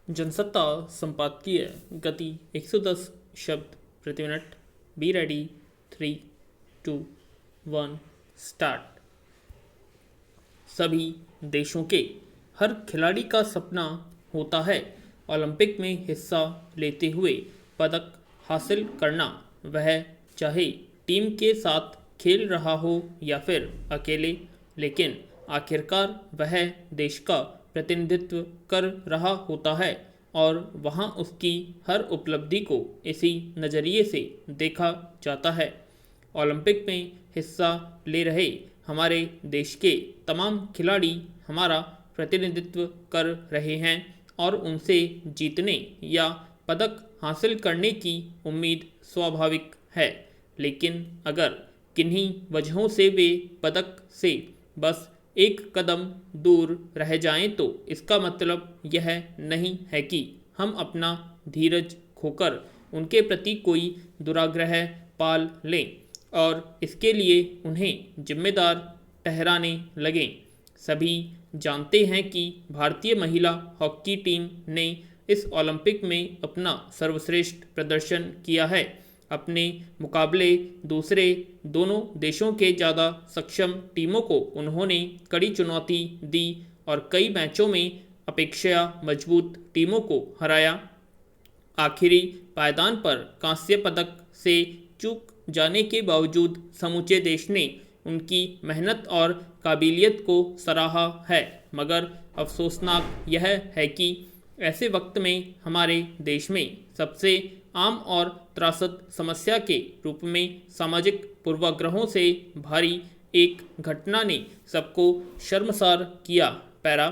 जनसत्ता संपादकीय गति 110 शब्द प्रति मिनट। Be ready. 3, 2, 1 स्टार्ट। सभी देशों के हर खिलाड़ी का सपना होता है ओलंपिक में हिस्सा लेते हुए पदक हासिल करना। वह चाहे टीम के साथ खेल रहा हो या फिर अकेले, लेकिन आखिरकार वह देश का प्रतिनिधित्व कर रहा होता है और वहाँ उसकी हर उपलब्धि को इसी नज़रिए से देखा जाता है। ओलंपिक में हिस्सा ले रहे हमारे देश के तमाम खिलाड़ी हमारा प्रतिनिधित्व कर रहे हैं और उनसे जीतने या पदक हासिल करने की उम्मीद स्वाभाविक है। लेकिन अगर किन्हीं वजहों से वे पदक से बस एक कदम दूर रह जाएं तो इसका मतलब यह नहीं है कि हम अपना धीरज खोकर उनके प्रति कोई दुराग्रह पाल लें और इसके लिए उन्हें जिम्मेदार ठहराने लगें। सभी जानते हैं कि भारतीय महिला हॉकी टीम ने इस ओलंपिक में अपना सर्वश्रेष्ठ प्रदर्शन किया है। अपने मुकाबले दूसरे दोनों देशों के ज़्यादा सक्षम टीमों को उन्होंने कड़ी चुनौती दी और कई मैचों में अपेक्षा मजबूत टीमों को हराया। आखिरी पायदान पर कांस्य पदक से चूक जाने के बावजूद समूचे देश ने उनकी मेहनत और काबिलियत को सराहा है। मगर अफसोसनाक यह है कि ऐसे वक्त में हमारे देश में सबसे आम और त्रासद समस्या के रूप में सामाजिक पूर्वाग्रहों से भारी एक घटना ने सबको शर्मसार किया। पैरा।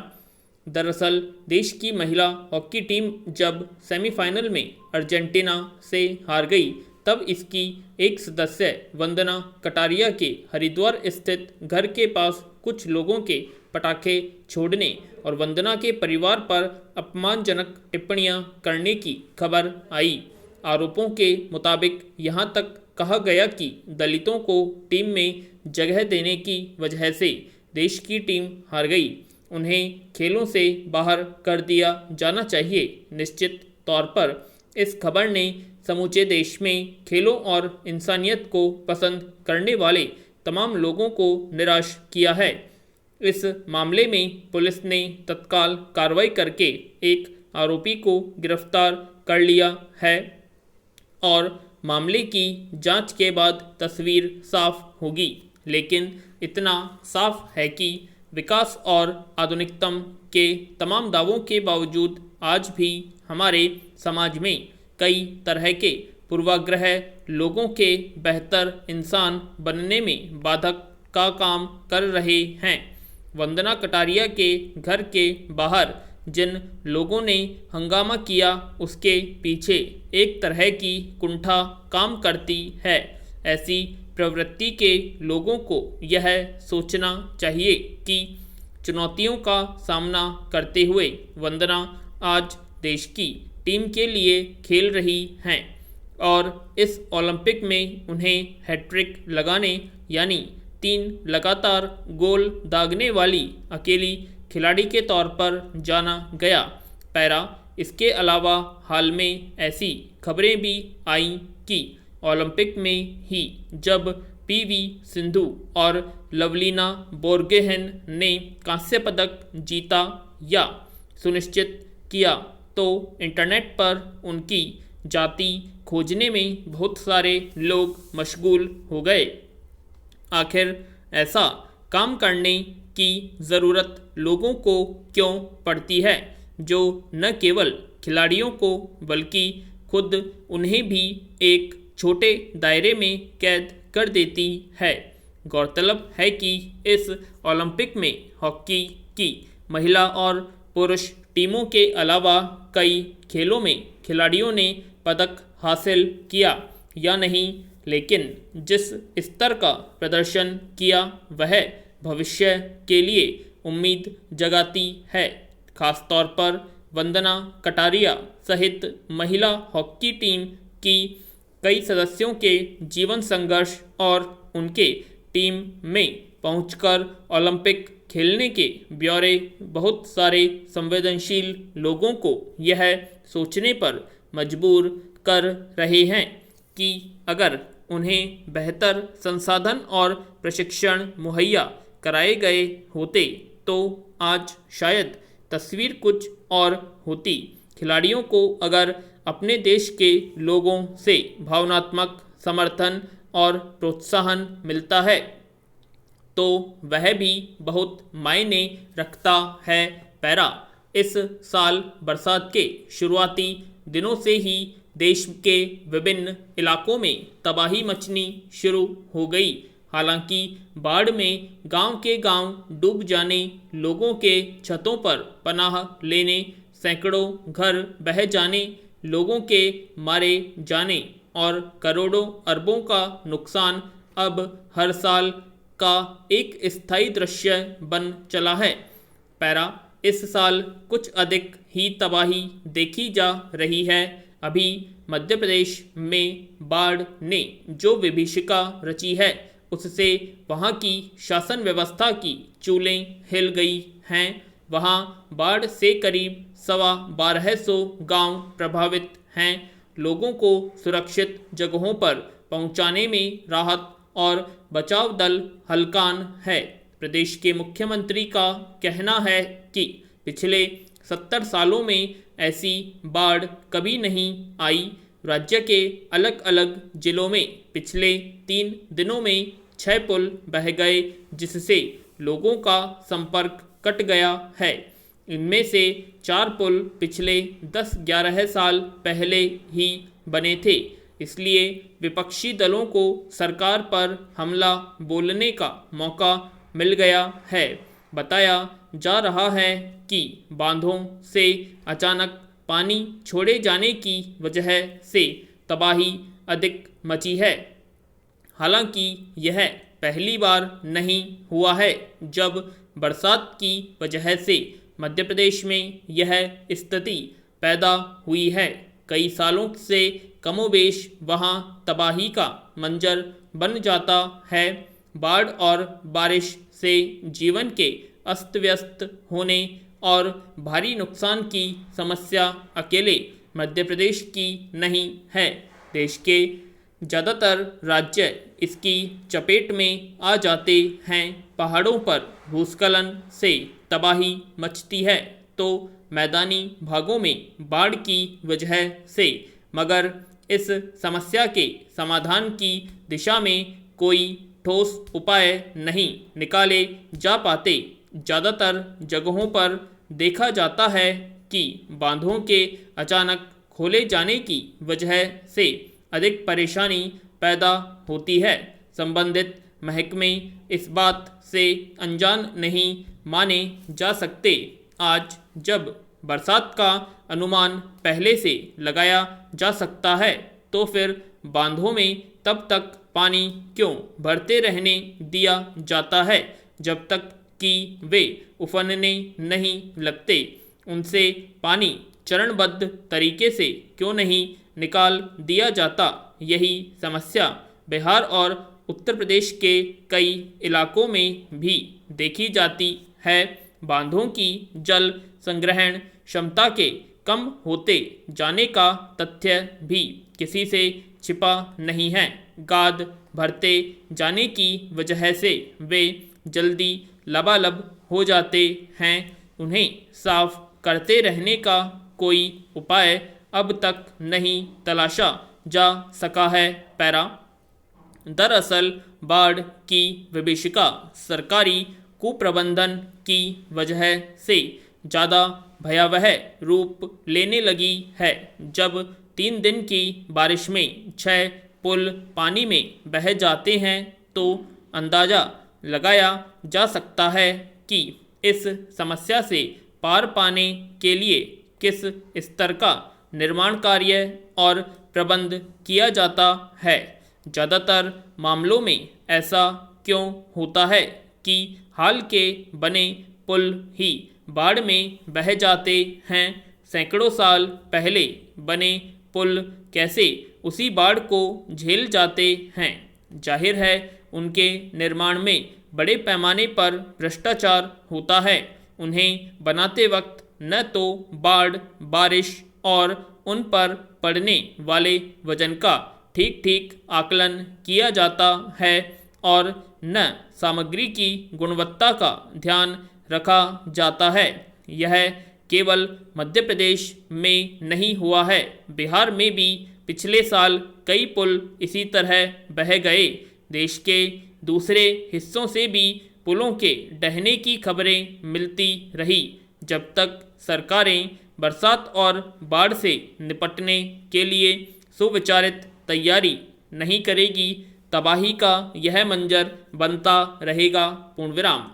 दरअसल देश की महिला हॉकी टीम जब सेमीफाइनल में अर्जेंटीना से हार गई तब इसकी एक सदस्य वंदना कटारिया के हरिद्वार स्थित घर के पास कुछ लोगों के पटाखे छोड़ने और वंदना के परिवार पर अपमानजनक टिप्पणियां करने की खबर आई। आरोपों के मुताबिक यहां तक कहा गया कि दलितों को टीम में जगह देने की वजह से देश की टीम हार गई। उन्हें खेलों से बाहर कर दिया जाना चाहिए। निश्चित तौर पर इस खबर ने समूचे देश में खेलों और इंसानियत को पसंद करने वाले तमाम लोगों को निराश किया है। इस मामले में पुलिस ने तत्काल कार्रवाई करके एक आरोपी को गिरफ्तार कर लिया है और मामले की जांच के बाद तस्वीर साफ होगी। लेकिन इतना साफ है कि विकास और आधुनिकतम के तमाम दावों के बावजूद आज भी हमारे समाज में कई तरह के पूर्वाग्रह लोगों के बेहतर इंसान बनने में बाधक का काम कर रहे हैं। वंदना कटारिया के घर के बाहर जिन लोगों ने हंगामा किया उसके पीछे एक तरह की कुंठा काम करती है। ऐसी प्रवृत्ति के लोगों को यह सोचना चाहिए कि चुनौतियों का सामना करते हुए वंदना आज देश की टीम के लिए खेल रही हैं और इस ओलंपिक में उन्हें हैट्रिक लगाने यानी 3 लगातार गोल दागने वाली अकेली खिलाड़ी के तौर पर जाना गया। पैरा। इसके अलावा हाल में ऐसी खबरें भी आईं कि ओलंपिक में ही जब पीवी सिंधु और लवलीना बोर्गोहेन ने कांस्य पदक जीता या सुनिश्चित किया तो इंटरनेट पर उनकी जाति खोजने में बहुत सारे लोग मशगूल हो गए। आखिर ऐसा काम करने की ज़रूरत लोगों को क्यों पड़ती है जो न केवल खिलाड़ियों को बल्कि खुद उन्हें भी एक छोटे दायरे में कैद कर देती है। गौरतलब है कि इस ओलंपिक में हॉकी की महिला और पुरुष टीमों के अलावा कई खेलों में खिलाड़ियों ने पदक हासिल किया या नहीं, लेकिन जिस स्तर का प्रदर्शन किया वह भविष्य के लिए उम्मीद जगाती है। खासतौर पर वंदना कटारिया सहित महिला हॉकी टीम की कई सदस्यों के जीवन संघर्ष और उनके टीम में पहुंचकर ओलंपिक खेलने के ब्यौरे बहुत सारे संवेदनशील लोगों को यह सोचने पर मजबूर कर रहे हैं कि अगर उन्हें बेहतर संसाधन और प्रशिक्षण मुहैया कराए गए होते तो आज शायद तस्वीर कुछ और होती। खिलाड़ियों को अगर अपने देश के लोगों से भावनात्मक समर्थन और प्रोत्साहन मिलता है तो वह भी बहुत मायने रखता है। पैरा, इस साल बरसात के शुरुआती दिनों से ही देश के विभिन्न इलाकों में तबाही मचनी शुरू हो गई। हालांकि बाढ़ में गांव के गांव डूब जाने, लोगों के छतों पर पनाह लेने, सैकड़ों घर बह जाने, लोगों के मारे जाने और करोड़ों अरबों का नुकसान अब हर साल का एक स्थायी दृश्य बन चला है। पैरा, इस साल कुछ अधिक ही तबाही देखी जा रही है। अभी मध्य प्रदेश में बाढ़ ने जो विभीषिका रची है उससे वहां की शासन व्यवस्था की चूलें हिल गई हैं। वहां बाढ़ से करीब 1250 गांव प्रभावित हैं। लोगों को सुरक्षित जगहों पर पहुंचाने में राहत और बचाव दल हलकान है। प्रदेश के मुख्यमंत्री का कहना है कि पिछले 70 सालों में ऐसी बाढ़ कभी नहीं आई। राज्य के अलग अलग जिलों में पिछले 3 दिनों में 6 पुल बह गए, जिससे लोगों का संपर्क कट गया है। इनमें से 4 पुल पिछले 10-11 साल पहले ही बने थे। इसलिए विपक्षी दलों को सरकार पर हमला बोलने का मौका मिल गया है। बताया जा रहा है कि बांधों से अचानक पानी छोड़े जाने की वजह से तबाही अधिक मची है। हालांकि यह पहली बार नहीं हुआ है जब बरसात की वजह से मध्य प्रदेश में यह स्थिति पैदा हुई है। कई सालों से कमोबेश वहां तबाही का मंजर बन जाता है। बाढ़ और बारिश से जीवन के अस्त व्यस्त होने और भारी नुकसान की समस्या अकेले मध्य प्रदेश की नहीं है। देश के ज़्यादातर राज्य इसकी चपेट में आ जाते हैं। पहाड़ों पर भूस्खलन से तबाही मचती है तो मैदानी भागों में बाढ़ की वजह से, मगर इस समस्या के समाधान की दिशा में कोई ठोस उपाय नहीं निकाले जा पाते। ज़्यादातर जगहों पर देखा जाता है कि बांधों के अचानक खोले जाने की वजह से अधिक परेशानी पैदा होती है। संबंधित महकमे इस बात से अनजान नहीं माने जा सकते। आज जब बरसात का अनुमान पहले से लगाया जा सकता है तो फिर बांधों में तब तक पानी क्यों भरते रहने दिया जाता है जब तक कि वे उफनने नहीं लगते। उनसे पानी चरणबद्ध तरीके से क्यों नहीं निकाल दिया जाता। यही समस्या बिहार और उत्तर प्रदेश के कई इलाकों में भी देखी जाती है। बांधों की जल संग्रहण क्षमता के कम होते जाने का तथ्य भी किसी से छिपा नहीं है। गाद भरते जाने की वजह से वे जल्दी लबालब हो जाते हैं। उन्हें साफ करते रहने का कोई उपाय अब तक नहीं तलाशा जा सका है। पैरा, दरअसल बाढ़ की विभीषिका सरकारी कुप्रबंधन की वजह से ज़्यादा भयावह रूप लेने लगी है। जब 3 दिन की बारिश में 6 पुल पानी में बह जाते हैं तो अंदाज़ा लगाया जा सकता है कि इस समस्या से पार पाने के लिए किस स्तर का निर्माण कार्य और प्रबंध किया जाता है। ज़्यादातर मामलों में ऐसा क्यों होता है कि हाल के बने पुल ही बाढ़ में बह जाते हैं। सैकड़ों साल पहले बने पुल कैसे उसी बाढ़ को झेल जाते हैं। जाहिर है उनके निर्माण में बड़े पैमाने पर भ्रष्टाचार होता है। उन्हें बनाते वक्त न तो बाढ़, बारिश और उन पर पड़ने वाले वजन का ठीक ठीक आकलन किया जाता है और न सामग्री की गुणवत्ता का ध्यान रखा जाता है। यह केवल मध्य प्रदेश में नहीं हुआ है, बिहार में भी पिछले साल कई पुल इसी तरह बह गए। देश के दूसरे हिस्सों से भी पुलों के ढहने की खबरें मिलती रही। जब तक सरकारें बरसात और बाढ़ से निपटने के लिए सुविचारित तैयारी नहीं करेगी, तबाही का यह मंजर बनता रहेगा। पूर्णविराम।